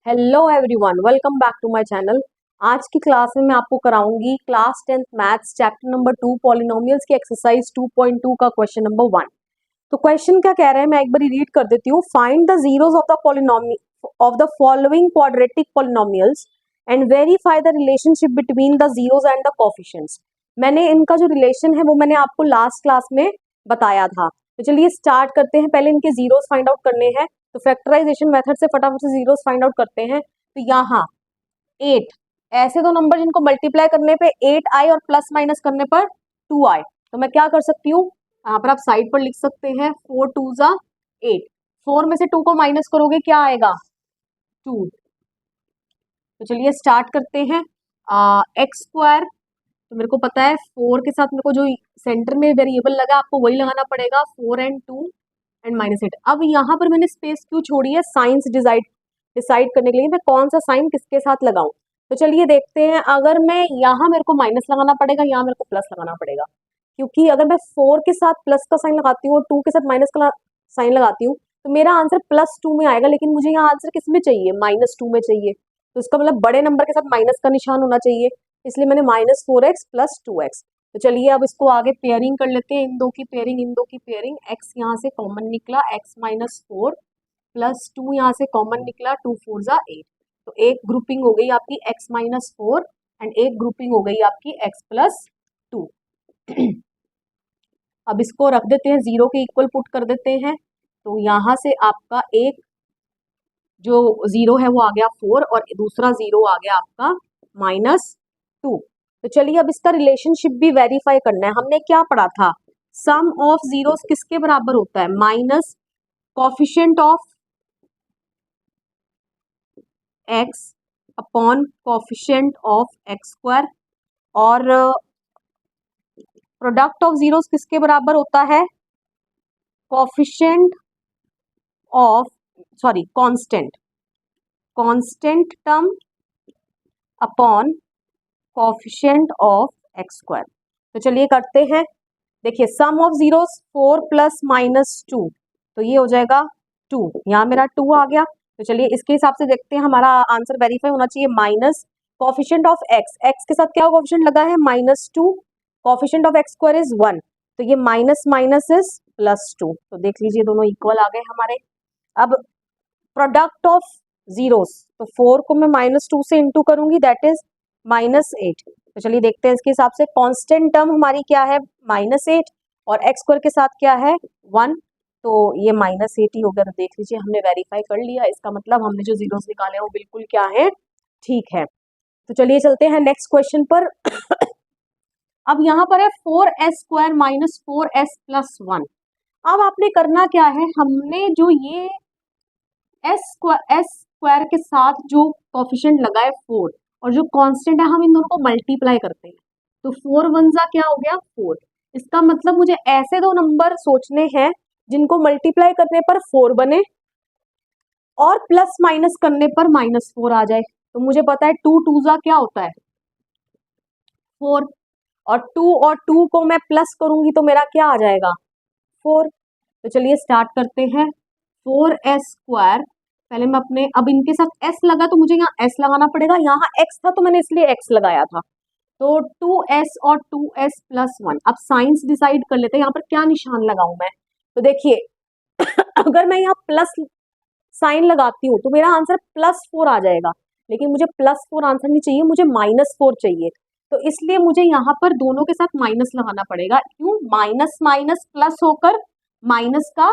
Hello everyone, welcome back to my channel. आज की class में मैं आपको कराऊंगी class 10th maths chapter number 2 polynomials की एक्सरसाइज 2.2 का क्वेश्चन नंबर 1। तो क्वेश्चन क्या कह रहा है, मैं एक बार रीड कर देती हूँ। Find the zeros of the polynomial of the following quadratic polynomials and verify the relationship between the zeros and the coefficients. मैंने इनका जो रिलेशन है वो मैंने आपको लास्ट क्लास में बताया था। तो चलिए स्टार्ट करते हैं। पहले इनके जीरोस फाइंड आउट करने हैं, तो फैक्टराइजेशन मेथड से फटाफट से जीरोस फाइंड आउट करते हैं। तो यहाँ 8 ऐसे दो नंबर जिनको मल्टीप्लाई करने पे 8 आए और प्लस माइनस करने पर 2 आए, तो मैं क्या कर सकती हूँ, यहाँ पर आप साइड पर लिख सकते हैं 4 2 जा 8। 4 में से 2 को माइनस करोगे क्या आएगा, 2। तो चलिए स्टार्ट करते हैं। एक्स स्क्वायर, तो मेरे को पता है 4 के साथ मेरे को जो सेंटर में वेरिएबल लगा आपको वही लगाना पड़ेगा, 4 एंड 2 एंड -8। अब यहाँ पर मैंने स्पेस क्यों छोड़ी है, साइंस डिसाइड करने के लिए मैं कौन सा साइन किसके साथ लगाऊं। तो चलिए देखते हैं। अगर मैं यहाँ मेरे को माइनस लगाना पड़ेगा, यहाँ मेरे को प्लस लगाना पड़ेगा, क्योंकि अगर मैं 4 के साथ प्लस का साइन लगाती हूँ और 2 के साथ माइनस का साइन लगाती हूँ तो मेरा आंसर +2 में आएगा, लेकिन मुझे यहाँ आंसर किस में चाहिए, -2 में चाहिए। तो इसका मतलब बड़े नंबर के साथ माइनस का निशान होना चाहिए, इसलिए मैंने -4x + 2x। तो चलिए अब इसको आगे पेयरिंग कर लेते हैं, इन दो की पेयरिंग। x यहाँ से कॉमन निकला, x -4 + 2 यहाँ से कॉमन निकला, 2 4 जा 8। तो एक ग्रुपिंग हो गई आपकी x -4 एंड एक ग्रुपिंग हो गई आपकी x + 2। अब इसको रख देते हैं, जीरो के इक्वल पुट कर देते हैं। तो यहाँ से आपका एक जो जीरो है वो आ गया 4 और दूसरा जीरो आ गया आपका -2। तो चलिए अब इसका रिलेशनशिप भी वेरीफाई करना है। हमने क्या पढ़ा था, सम ऑफ जीरोस किसके बराबर होता है, minus coefficient of x upon coefficient of x square, और प्रोडक्ट ऑफ जीरोस किसके बराबर होता है, coefficient of constant term upon coefficient of x square. तो चलिए करते हैं। देखिए सम ऑफ जीरोस 4 + -2, तो ये हो जाएगा 2, यहाँ मेरा 2 आ गया। तो चलिए इसके हिसाब से देखते हैं, हमारा आंसर वेरीफाई होना चाहिए। माइनस कोफिशिएंट ऑफ x के साथ क्या कोफिशिएंट लगा है, -2, coefficient of x square is 1, तो ये माइनस माइनस इज +2। तो देख लीजिए दोनों इक्वल आ गए हमारे। अब प्रोडक्ट ऑफ जीरोस, तो 4 को मैं -2 से इंटू करूंगी, दैट इज -8। तो चलिए देखते हैं इसके हिसाब से। कांस्टेंट टर्म हमारी क्या है, -8, और x स्क्वायर के साथ क्या है 1, तो ये -8 ही हो गया। तो देख लीजिए हमने वेरीफाई कर लिया, इसका मतलब हमने जो जीरोस निकाले हैं वो बिल्कुल क्या है, ठीक है। तो चलिए चलते हैं नेक्स्ट क्वेश्चन पर। अब यहाँ पर है 4s² - 4s + 1। अब आपने करना क्या है, हमने जो ये s² के साथ जो कोफिशिएंट लगा है 4 और जो कांस्टेंट है, हम इन दोनों को मल्टीप्लाई करते हैं। तो 4 1 जा क्या हो गया 4। इसका मतलब मुझे ऐसे दो नंबर सोचने हैं जिनको मल्टीप्लाई करने पर 4 बने और प्लस माइनस करने पर -4 आ जाए। तो मुझे पता है 2 2 जा क्या होता है 4, और 2 और 2 को मैं प्लस करूंगी तो मेरा क्या आ जाएगा 4। तो चलिए स्टार्ट करते हैं। 4s², पहले मैं अपने, अब इनके साथ s लगा तो मुझे यहाँ s लगाना पड़ेगा, यहाँ x था तो मैंने इसलिए x लगाया था। तो 2s और 2s + 1। अब साइंस डिसाइड कर लेते हैं, यहाँ पर क्या निशान लगाऊं मैं। तो देखिए अगर मैं यहाँ प्लस साइन लगाती हूँ तो मेरा आंसर +4 आ जाएगा, लेकिन मुझे +4 आंसर नहीं चाहिए, मुझे -4 चाहिए। तो इसलिए मुझे यहाँ पर दोनों के साथ माइनस लगाना पड़ेगा। क्यों, माइनस माइनस प्लस होकर माइनस का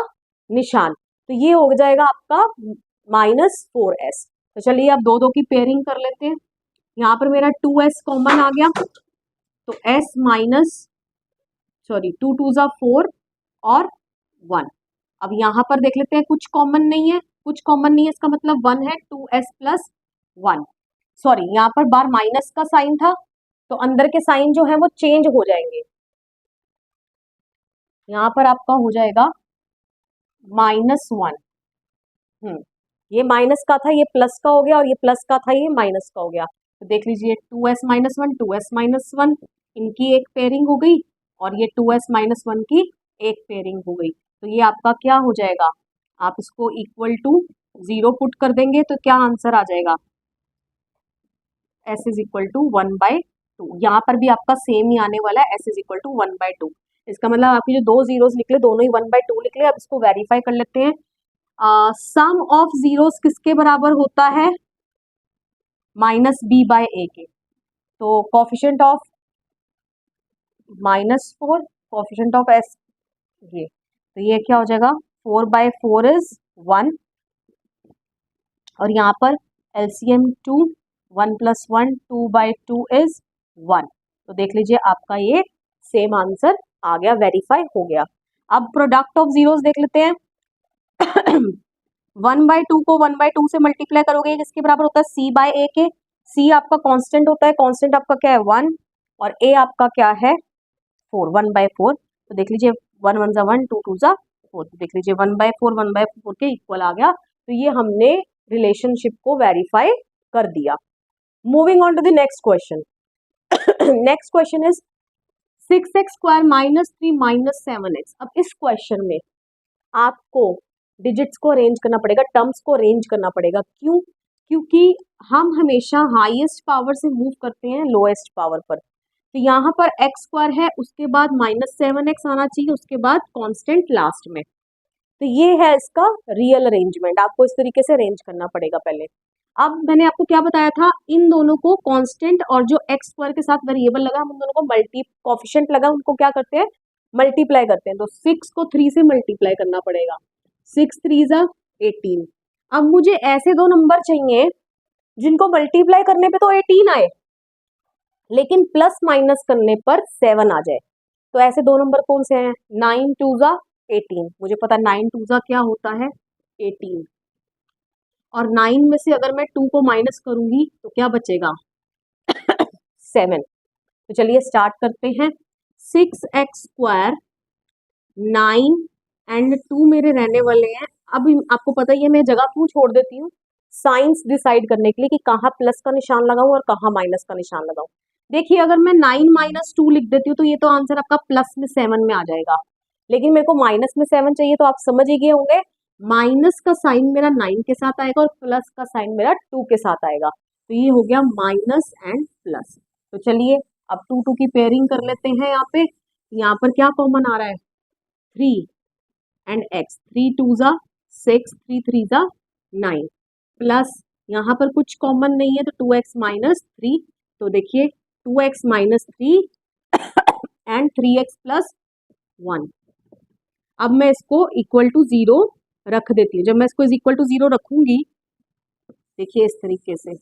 निशान, तो ये हो जाएगा आपका -4s। तो चलिए अब दो दो की पेयरिंग कर लेते हैं। यहाँ पर मेरा 2s कॉमन आ गया, तो s माइनस 2 2 जा 4 और 1। अब यहाँ पर देख लेते हैं, कुछ कॉमन नहीं है, इसका मतलब 1 है, 2s + 1। यहाँ पर बार माइनस का साइन था, तो अंदर के साइन जो है वो चेंज हो जाएंगे। यहाँ पर आपका हो जाएगा -1। ये माइनस का था, ये प्लस का हो गया, और ये प्लस का था, ये माइनस का हो गया। तो देख लीजिए 2s - 1 2s - 1 इनकी एक पेयरिंग हो गई, और ये 2s - 1 की एक पेयरिंग हो गई। तो ये आपका क्या हो जाएगा, आप इसको इक्वल टू 0 पुट कर देंगे तो क्या आंसर आ जाएगा, s इज इक्वल टू 1/2। यहाँ पर भी आपका सेम ही आने वाला है, s इज इक्वल टू 1/2। इसका मतलब आपकी जो दो जीरोस निकले दोनों ही 1/2 निकले। अब इसको वेरीफाई कर लेते हैं। सम ऑफ जीरोस किसके बराबर होता है, -b/a के। तो coefficient of -4, coefficient of s ये, तो ये क्या हो जाएगा, 4/4 इज 1, और यहाँ पर LCM 2, 1 + 1 2/2 इज 1। तो देख लीजिए आपका ये सेम आंसर आ गया, वेरीफाई हो गया। अब प्रोडक्ट ऑफ जीरोस देख लेते हैं। 1/2 को 1/2 से मल्टीप्लाई करोगे किसके बराबर होता है, c/a के। c आपका कांस्टेंट होता है, कांस्टेंट आपका क्या है 1, और a आपका क्या है 4, 1/4। तो देख लीजिए 1 1 = 1, 2 2 = 4। तो देख लीजिए 1/4 के इक्वल आ गया। तो ये हमने रिलेशनशिप को वेरीफाई कर दिया। Moving on to the next question. Next question is 6x² -3 - 7x। अब इस क्वेश्चन में आपको डिजिट्स को अरेंज करना पड़ेगा, टर्म्स को अरेंज करना पड़ेगा। क्यों? क्योंकि हम हमेशा हाईएस्ट पावर से मूव करते हैं लोएस्ट पावर पर। तो यहाँ पर x² है, उसके बाद -7x आना चाहिए, उसके बाद कांस्टेंट लास्ट में। तो ये है इसका रियल अरेंजमेंट। आपको इस तरीके से अरेंज करना पड़ेगा पहले। अब मैंने आपको क्या बताया था, इन दोनों को कांस्टेंट और जो x² के साथ वेरिएबल लगा, हम उन दोनों को मल्टी कोफिशिएंट लगा, उनको क्या करते हैं, मल्टीप्लाई करते हैं। तो 6 को 3 से मल्टीप्लाई करना पड़ेगा, 6 3 = 18। अब मुझे ऐसे दो नंबर चाहिए जिनको मल्टीप्लाई करने पे तो 18 आए, लेकिन प्लस माइनस करने पर 7 आ जाए। तो ऐसे दो नंबर कौन से हैं, 9 2 = 18। मुझे पता 9 2 = क्या होता है 18, और 9 में से अगर मैं 2 को माइनस करूंगी तो क्या बचेगा 7। तो चलिए स्टार्ट करते हैं। 6x², 9 एंड 2 मेरे रहने वाले हैं। अब आपको पता ही है मैं जगह क्यों छोड़ देती हूँ, साइंस डिसाइड करने के लिए कि कहाँ प्लस का निशान लगाऊं और कहाँ माइनस का निशान लगाऊं। देखिए अगर मैं 9 - 2 लिख देती हूँ तो ये तो आंसर आपका प्लस में 7 में आ जाएगा, लेकिन मेरे को माइनस में 7 चाहिए। तो आप समझ ही गए होंगे, माइनस का साइन मेरा 9 के साथ आएगा और प्लस का साइन मेरा 2 के साथ आएगा। तो ये हो गया माइनस एंड प्लस। तो चलिए अब 2 2 की पेयरिंग कर लेते हैं। यहाँ पर क्या कॉमन आ रहा है, 3 एंड x। 3 2 = 6, 3 3 = 9, प्लस यहाँ पर कुछ कॉमन नहीं है तो 2x - 3। तो देखिए 2x - 3 एंड 3x + 1। अब मैं इसको इक्वल टू 0 रख देती हूँ। जब मैं इसको इक्वल टू 0 रखूंगी, देखिए इस तरीके से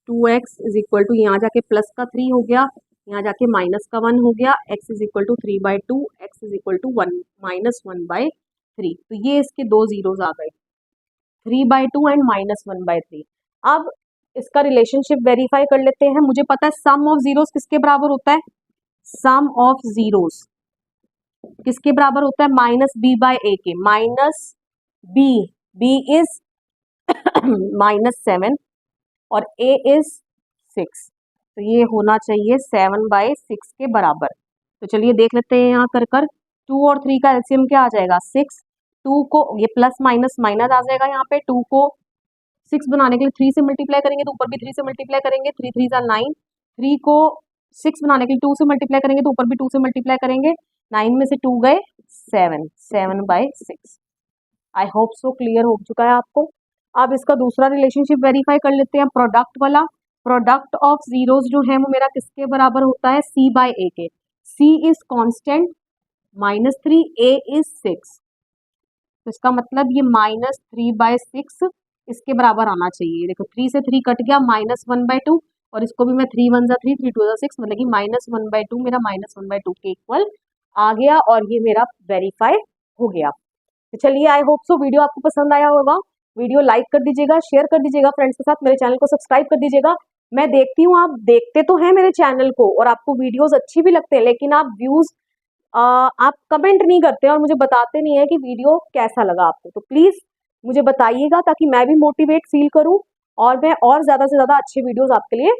2x इज इक्वल टू, यहाँ जाके प्लस का 3 हो गया, यहाँ जाके माइनस का 1 हो गया, x is equal to 3/2, x is equal to 1 -1/3। तो ये इसके दो जीरोस आ गए, 3/2 एंड -1/3। अब इसका रिलेशनशिप वेरीफाई कर लेते हैं। मुझे पता है सम ऑफ जीरोस किसके बराबर होता है, सम ऑफ जीरोस किसके बराबर होता है, -b/a के। -b इज -7 और a इज 6। तो ये होना चाहिए 7/6 के बराबर। तो चलिए देख लेते हैं यहाँ कर 2 और 3 का एलसीएम क्या आ जाएगा 6। 2 को ये प्लस माइनस माइनस आ जाएगा, यहाँ पे 2 को 6 बनाने के लिए 3 से मल्टीप्लाई करेंगे तो ऊपर भी 3 से मल्टीप्लाई करेंगे, 3 3 = 9। 3 को 6 बनाने के लिए 2 से मल्टीप्लाई करेंगे तो ऊपर भी 2 से मल्टीप्लाई करेंगे, 9 में से 2 गए 7, 7/6। आई होप सो क्लियर हो चुका है आपको। अब इसका दूसरा रिलेशनशिप वेरीफाई कर लेते हैं, प्रोडक्ट वाला। प्रोडक्ट ऑफ जीरोस जो है वो मेरा किसके बराबर होता है, c/a के। c is constant, -3, a is 6। तो इसका मतलब ये -3/6 इसके बराबर आना चाहिए। देखो 3 से 3 कट गया, -1/2, और इसको भी मैं 3 1 = 3, 3 2 = 6, मतलब कि -1/2 मेरा -1/2 के इक्वल आ गया, और ये मेरा वेरीफाई हो गया। तो चलिए आई होप सो वीडियो आपको पसंद आया होगा। वीडियो लाइक कर दीजिएगा, शेयर कर दीजिएगा फ्रेंड्स के साथ, मेरे चैनल को सब्सक्राइब कर दीजिएगा। मैं देखती हूँ आप देखते तो हैं मेरे चैनल को और आपको वीडियोस अच्छी भी लगते हैं, लेकिन आप व्यूज आप कमेंट नहीं करते और मुझे बताते नहीं है कि वीडियो कैसा लगा आपको। तो प्लीज मुझे बताइएगा ताकि मैं भी मोटिवेट फील करूं और मैं और ज्यादा से ज्यादा अच्छे वीडियोस आपके लिए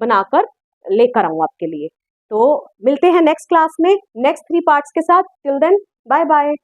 बनाकर लेकर आऊं आपके लिए। तो मिलते हैं नेक्स्ट क्लास में नेक्स्ट 3 पार्ट्स के साथ। Till then bye bye.